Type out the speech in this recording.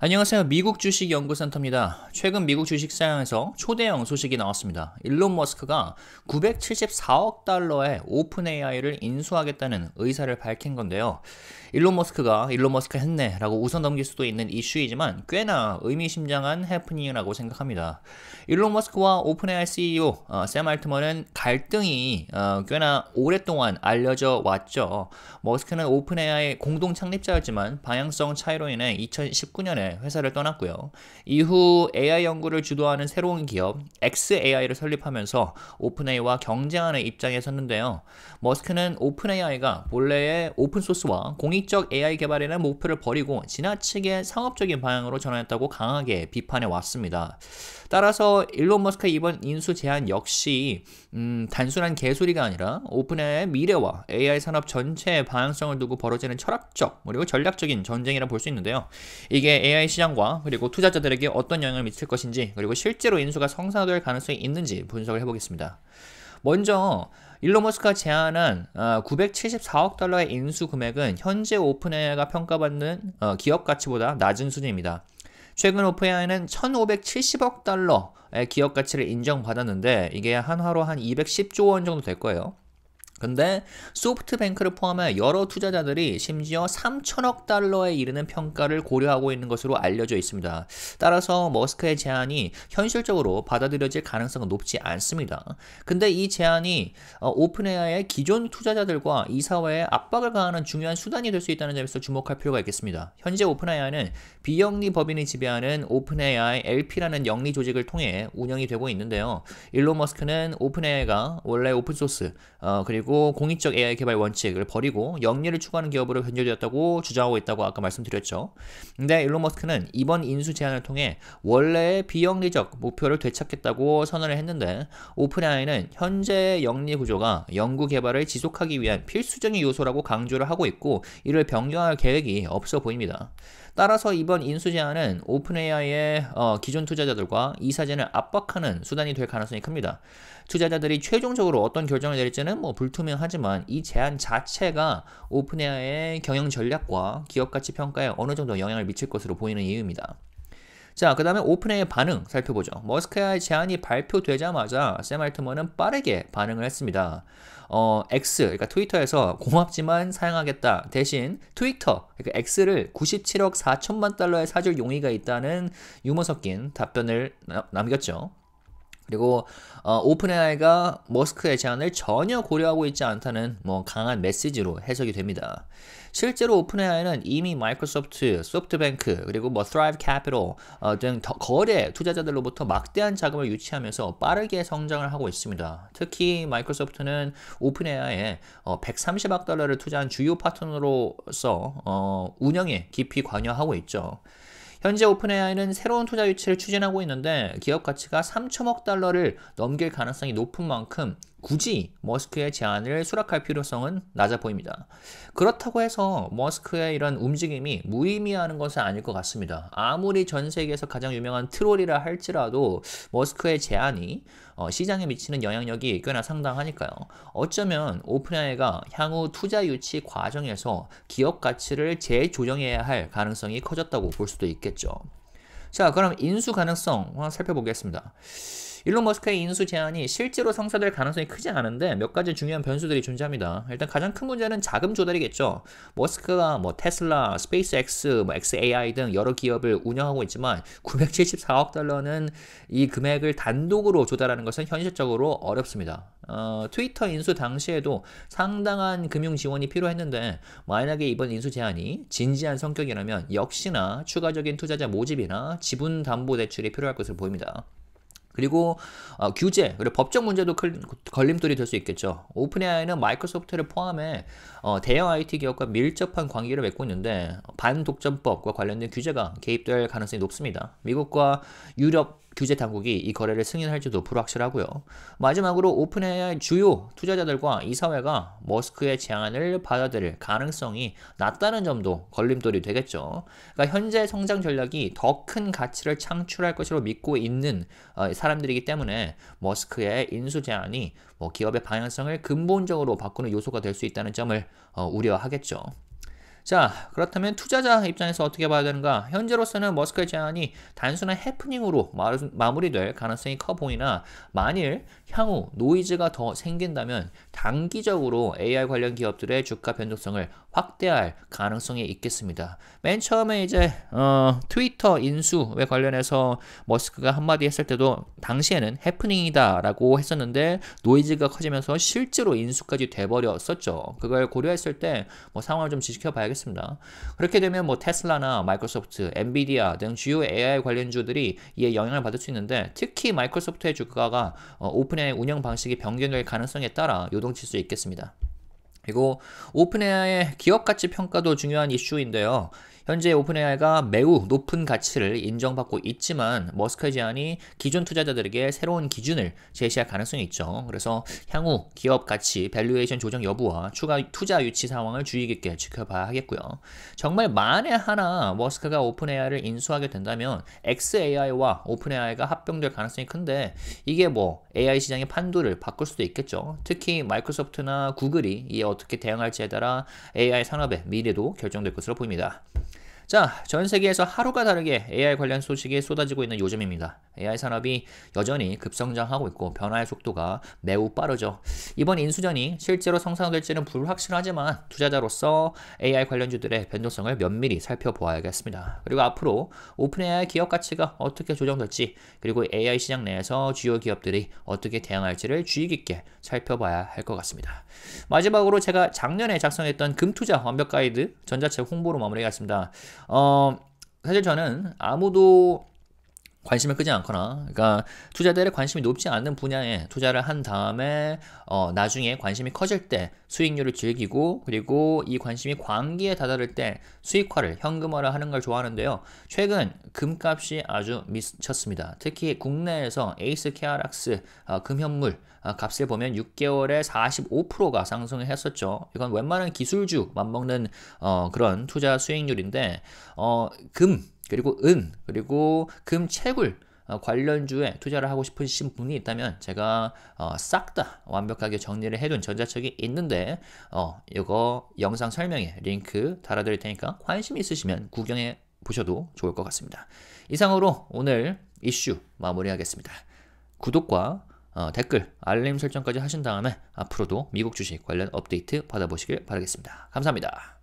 안녕하세요. 미국 주식 연구센터입니다. 최근 미국 주식 시장에서 초대형 소식이 나왔습니다. 일론 머스크가 974억 달러의 오픈 AI를 인수하겠다는 의사를 밝힌 건데요. 일론 머스크 했네 라고 웃어 넘길 수도 있는 이슈이지만 꽤나 의미심장한 해프닝이라고 생각합니다. 일론 머스크와 오픈 AI CEO 샘 알트먼은 갈등이 꽤나 오랫동안 알려져 왔죠. 머스크는 오픈 AI 공동 창립자였지만 방향성 차이로 인해 2019년에 회사를 떠났고요. 이후 AI 연구를 주도하는 새로운 기업 xAI를 설립하면서 오픈AI와 경쟁하는 입장에 섰는데요. 머스크는 오픈AI가 본래의 오픈소스와 공익적 AI 개발이라는 목표를 버리고 지나치게 상업적인 방향으로 전환했다고 강하게 비판해 왔습니다. 따라서 일론 머스크의 이번 인수 제안 역시 단순한 개소리가 아니라 오픈AI의 미래와 AI 산업 전체의 방향성을 두고 벌어지는 철학적 그리고 전략적인 전쟁이라 볼 수 있는데요. 이게 AI 시장과 그리고 투자자들에게 어떤 영향을 미칠 것인지 그리고 실제로 인수가 성사될 가능성이 있는지 분석을 해보겠습니다. 먼저 일론 머스크가 제안한 974억 달러의 인수 금액은 현재 오픈AI가 평가받는 기업 가치보다 낮은 수준입니다. 최근 오픈AI는 1,570억 달러의 기업 가치를 인정받았는데 이게 한화로 한 210조 원 정도 될 거예요. 근데 소프트뱅크를 포함해 여러 투자자들이 심지어 3천억 달러에 이르는 평가를 고려하고 있는 것으로 알려져 있습니다. 따라서 머스크의 제안이 현실적으로 받아들여질 가능성은 높지 않습니다. 근데 이 제안이 오픈AI의 기존 투자자들과 이사회에 압박을 가하는 중요한 수단이 될 수 있다는 점에서 주목할 필요가 있겠습니다. 현재 오픈AI는 비영리 법인이 지배하는 오픈AI LP라는 영리 조직을 통해 운영이 되고 있는데요. 일론 머스크는 오픈AI가 원래 오픈소스 그리고 공익적 AI 개발 원칙을 버리고 영리를 추구하는 기업으로 변절되었다고 주장하고 있다고 아까 말씀드렸죠. 근데 일론 머스크는 이번 인수 제안을 통해 원래의 비영리적 목표를 되찾겠다고 선언을 했는데 오픈AI는 현재의 영리 구조가 연구 개발을 지속하기 위한 필수적인 요소라고 강조를 하고 있고 이를 변경할 계획이 없어 보입니다. 따라서 이번 인수 제안은 오픈AI의 기존 투자자들과 이사진을 압박하는 수단이 될 가능성이 큽니다. 투자자들이 최종적으로 어떤 결정을 내릴지는 불투명하지만 이 제안 자체가 오픈AI의 경영 전략과 기업 가치 평가에 어느 정도 영향을 미칠 것으로 보이는 이유입니다. 자, 그 다음에 오픈AI의 반응 살펴보죠. 머스크의 제안이 발표되자마자 샘 알트먼은 빠르게 반응을 했습니다. 그러니까 트위터에서 고맙지만 사양하겠다 대신 트위터, 그러니까 X를 97억 4천만 달러에 사줄 용의가 있다는 유머 섞인 답변을 남겼죠. 그리고 오픈AI가 머스크의 제안을 전혀 고려하고 있지 않다는 강한 메시지로 해석이 됩니다. 실제로 오픈AI는 이미 마이크로소프트, 소프트뱅크, 그리고 Thrive Capital 등 거래 투자자들로부터 막대한 자금을 유치하면서 빠르게 성장을 하고 있습니다. 특히 마이크로소프트는 오픈AI에 130억 달러를 투자한 주요 파트너로서 운영에 깊이 관여하고 있죠. 현재 오픈AI는 새로운 투자 유치를 추진하고 있는데 기업 가치가 3천억 달러를 넘길 가능성이 높은 만큼 굳이 머스크의 제안을 수락할 필요성은 낮아 보입니다. 그렇다고 해서 머스크의 이런 움직임이 무의미한 것은 아닐 것 같습니다. 아무리 전 세계에서 가장 유명한 트롤이라 할지라도 머스크의 제안이 시장에 미치는 영향력이 꽤나 상당하니까요. 어쩌면 오픈AI가 향후 투자 유치 과정에서 기업 가치를 재조정해야 할 가능성이 커졌다고 볼 수도 있겠죠. 자, 그럼 인수 가능성 한번 살펴보겠습니다. 일론 머스크의 인수 제안이 실제로 성사될 가능성이 크지 않은데 몇 가지 중요한 변수들이 존재합니다. 일단 가장 큰 문제는 자금 조달이겠죠. 머스크가 테슬라, 스페이스X, xAI 등 여러 기업을 운영하고 있지만 974억 달러는 이 금액을 단독으로 조달하는 것은 현실적으로 어렵습니다. 트위터 인수 당시에도 상당한 금융 지원이 필요했는데 만약에 이번 인수 제안이 진지한 성격이라면 역시나 추가적인 투자자 모집이나 지분 담보 대출이 필요할 것으로 보입니다. 그리고 규제, 그리고 법적 문제도 걸림돌이 될 수 있겠죠. 오픈AI는 마이크로소프트를 포함해 대형 IT 기업과 밀접한 관계를 맺고 있는데 반독점법과 관련된 규제가 개입될 가능성이 높습니다. 미국과 유럽 규제 당국이 이 거래를 승인할지도 불확실하고요. 마지막으로 오픈AI 주요 투자자들과 이사회가 머스크의 제안을 받아들일 가능성이 낮다는 점도 걸림돌이 되겠죠. 그러니까 현재 성장 전략이 더 큰 가치를 창출할 것으로 믿고 있는 사람들이기 때문에 머스크의 인수 제안이 기업의 방향성을 근본적으로 바꾸는 요소가 될 수 있다는 점을 우려하겠죠. 자, 그렇다면 투자자 입장에서 어떻게 봐야 되는가? 현재로서는 머스크의 제안이 단순한 해프닝으로 마무리될 가능성이 커 보이나 만일 향후 노이즈가 더 생긴다면 단기적으로 AI 관련 기업들의 주가 변동성을 확대할 가능성이 있겠습니다. 맨 처음에 이제 트위터 인수에 관련해서 머스크가 한마디 했을 때도 당시에는 해프닝이다 라고 했었는데 노이즈가 커지면서 실제로 인수까지 돼버렸었죠. 그걸 고려했을 때 뭐 상황을 좀 지켜봐야겠습니다. 그렇게 되면 뭐 테슬라나 마이크로소프트, 엔비디아 등 주요 AI 관련주들이 이에 영향을 받을 수 있는데 특히 마이크로소프트의 주가가 오픈AI 운영 방식이 변경될 가능성에 따라 요동칠 수 있겠습니다. 그리고 오픈AI의 기업 가치 평가도 중요한 이슈인데요. 현재 오픈AI가 매우 높은 가치를 인정받고 있지만 머스크의 제안이 기존 투자자들에게 새로운 기준을 제시할 가능성이 있죠. 그래서 향후 기업 가치, 밸류에이션 조정 여부와 추가 투자 유치 상황을 주의 깊게 지켜봐야 하겠고요. 정말 만에 하나 머스크가 오픈AI를 인수하게 된다면 xAI와 오픈AI가 합병될 가능성이 큰데 이게 뭐 AI 시장의 판도를 바꿀 수도 있겠죠. 특히 마이크로소프트나 구글이 이에 어떻게 대응할지에 따라 AI 산업의 미래도 결정될 것으로 보입니다. 자, 전 세계에서 하루가 다르게 AI 관련 소식이 쏟아지고 있는 요즘입니다. AI 산업이 여전히 급성장하고 있고 변화의 속도가 매우 빠르죠. 이번 인수전이 실제로 성사될지는 불확실하지만 투자자로서 AI 관련주들의 변동성을 면밀히 살펴보아야겠습니다. 그리고 앞으로 오픈AI 기업 가치가 어떻게 조정될지 그리고 AI 시장 내에서 주요 기업들이 어떻게 대응할지를 주의 깊게 살펴봐야 할 것 같습니다. 마지막으로 제가 작년에 작성했던 금투자 완벽 가이드 전자책 홍보로 마무리하겠습니다. 사실 저는 아무도 관심을 끄지 않거나, 그러니까 투자자들의 관심이 높지 않는 분야에 투자를 한 다음에 나중에 관심이 커질 때 수익률을 즐기고 그리고 이 관심이 광기에 다다를 때 수익화를 현금화를 하는 걸 좋아하는데요. 최근 금값이 아주 미쳤습니다. 특히 국내에서 에이스 케아락스 금현물 값을 보면 6개월에 45%가 상승을 했었죠. 이건 웬만한 기술주 맞먹는 그런 투자 수익률인데 금 그리고 은 그리고 금 채굴 관련주에 투자를 하고 싶으신 분이 있다면 제가 싹 다 완벽하게 정리를 해둔 전자책이 있는데 이거 영상 설명에 링크 달아드릴 테니까 관심 있으시면 구경해 보셔도 좋을 것 같습니다. 이상으로 오늘 이슈 마무리하겠습니다. 구독과 댓글, 알림 설정까지 하신 다음에 앞으로도 미국 주식 관련 업데이트 받아보시길 바라겠습니다. 감사합니다.